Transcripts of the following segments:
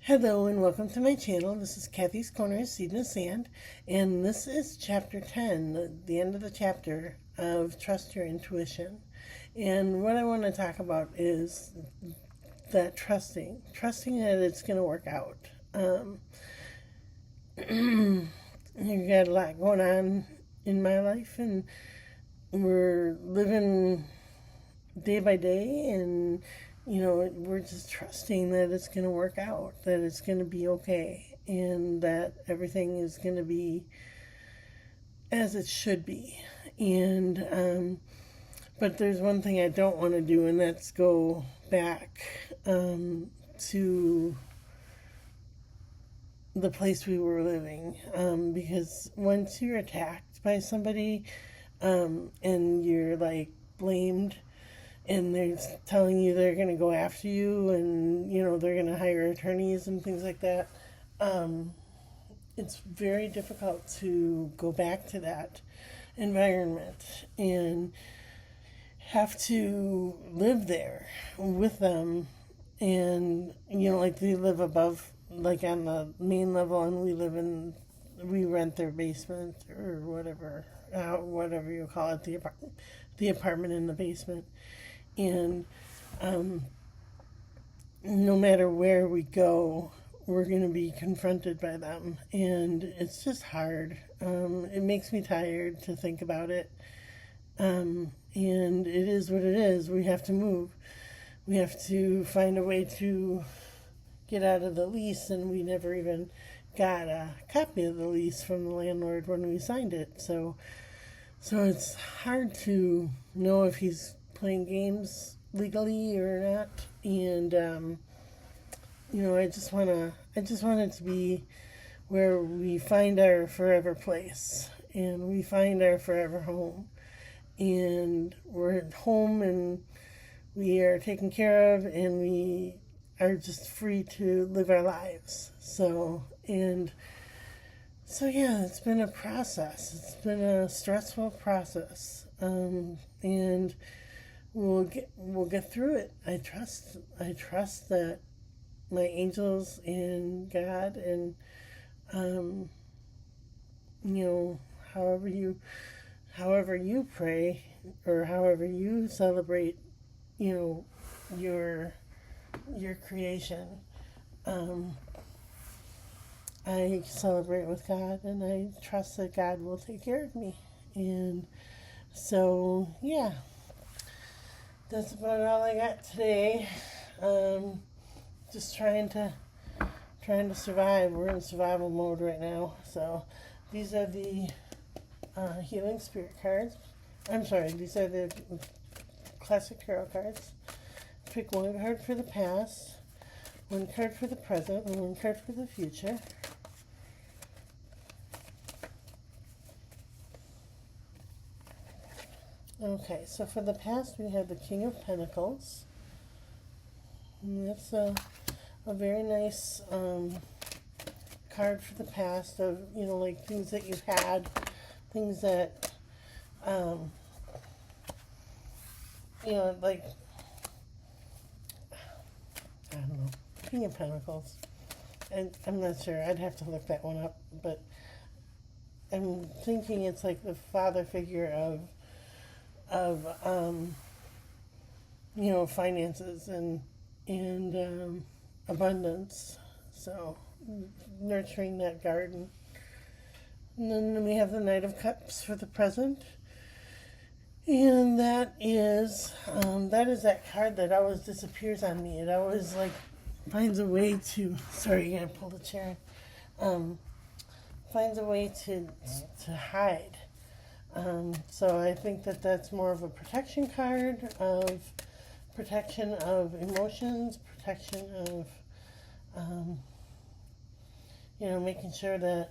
Hello and welcome to my channel. This is Kathy's Corner, Seed in the Sand, and this is chapter 10, the end of the chapter of Trust Your Intuition. And what I want to talk about is that trusting that it's going to work out. You've got a lot going on in my life, and we're living day by day, and we're just trusting that it's going to work out, that it's going to be okay, and that everything is going to be as it should be. And but there's one thing I don't want to do, and that's go back to the place we were living, because once you're attacked by somebody, and you're like blamed, and they're telling you they're going to go after you, and they're going to hire attorneys and things like that, it's very difficult to go back to that environment and have to live there with them. And like, they live above, like on the main level, and we rent their basement, or whatever you call it, the apartment in the basement. And no matter where we go, we're going to be confronted by them, and it's just hard. It makes me tired to think about it. And it is what it is. We have to move. We have to find a way to get out of the lease, and we never even got a copy of the lease from the landlord when we signed it. So it's hard to know if he's playing games legally or not. And I just want it to be where we find our forever place, and we find our forever home, and we're at home, and we are taken care of, and we are just free to live our lives. So yeah, it's been a process. It's been a stressful process, and we'll get through it. I trust that my angels and God, and however you pray, or however you celebrate, your creation. I celebrate with God, and I trust that God will take care of me. And so, yeah, that's about all I got today. Just trying to survive. We're in survival mode right now. So these are the healing spirit cards. I'm sorry, these are the classic tarot cards. Pick one card for the past, one card for the present, and one card for the future. Okay, so for the past, we have the King of Pentacles. And that's a very nice card for the past, of, like things that you've had, things that, like, I don't know, King of Pentacles. And I'm not sure, I'd have to look that one up, but I'm thinking it's like the father figure of finances and abundance. So nurturing that garden. And then we have the Knight of Cups for the present. And that is that card that always disappears on me. It always finds a way to, sorry, you're gonna pull the chair. Finds a way to hide. So I think that that's more of a protection card, of protection of emotions, protection of, making sure that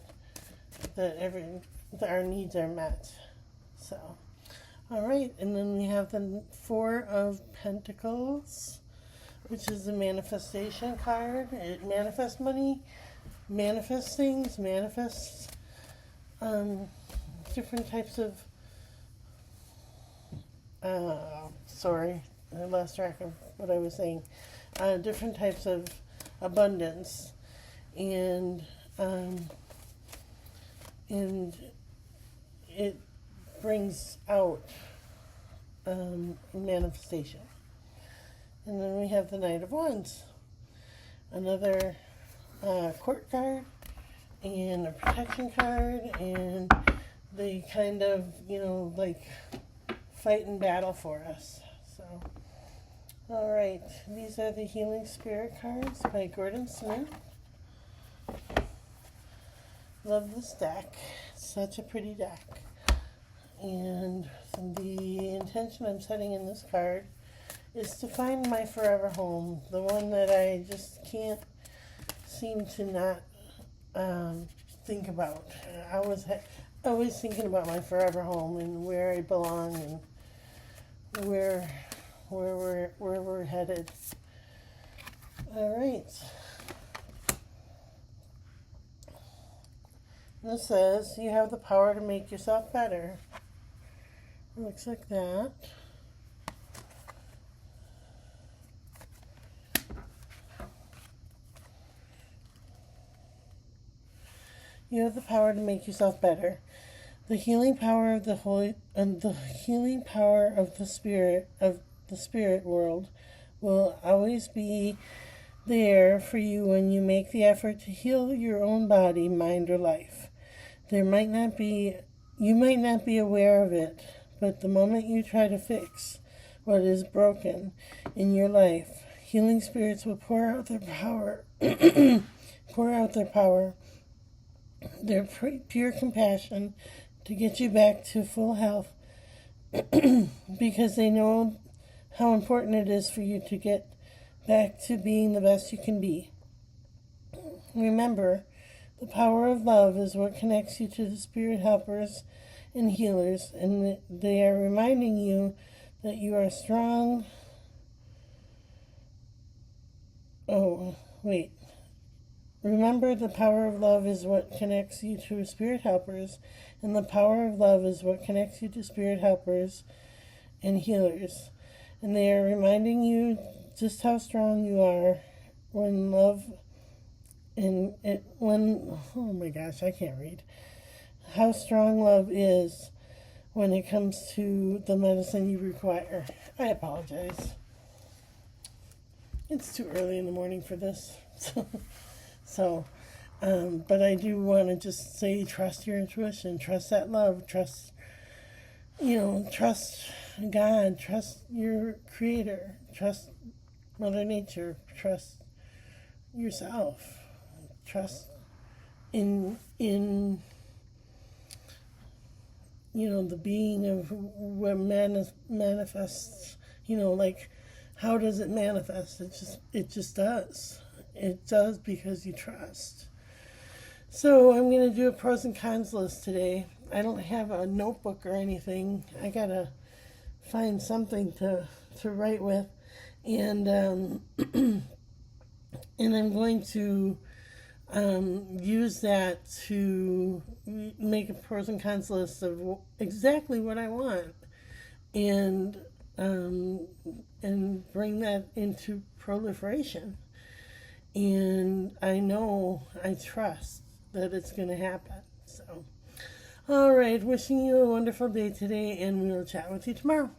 our needs are met. So, all right, and then we have the Four of Pentacles, which is the manifestation card. It manifests money, manifests things, manifests different types of, sorry, I lost track of what I was saying. Different types of abundance, and and it brings out manifestation. And then we have the Knight of Wands, another court card and a protection card, and they kind of, like fight and battle for us. So, all right, these are the Healing Spirit cards by Gordon Smith. Love this deck. Such a pretty deck. And the intention I'm setting in this card is to find my forever home, the one that I just can't seem to not think about. I was always thinking about my forever home and where I belong and where we're headed. All right. This says you have the power to make yourself better. It looks like that. You have the power to make yourself better. The healing power of the healing power of the spirit world will always be there for you when you make the effort to heal your own body, mind, or life. You might not be aware of it, but the moment you try to fix what is broken in your life, healing spirits will pour out their power, their pure compassion to get you back to full health because they know how important it is for you to get back to being the best you can be. Remember, the power of love is what connects you to the spirit helpers and healers, and they are reminding you that you are strong. Remember, the power of love is what connects you to spirit helpers, and the power of love is what connects you to spirit helpers and healers. And they are reminding you just how strong you are when love oh my gosh, I can't read. How strong love is when it comes to the medicine you require. I apologize. It's too early in the morning for this. But I do want to just say, trust your intuition, trust that love, trust God, trust your creator, trust Mother Nature, trust yourself, trust in the being of what manifests, like, how does it manifest? It just does. It does because you trust. So I'm going to do a pros and cons list today. I don't have a notebook or anything. I got to find something to write with. And and I'm going to use that to make a pros and cons list of exactly what I want. And bring that into proliferation. And I trust that it's going to happen. So, all right, wishing you a wonderful day today, and we'll chat with you tomorrow.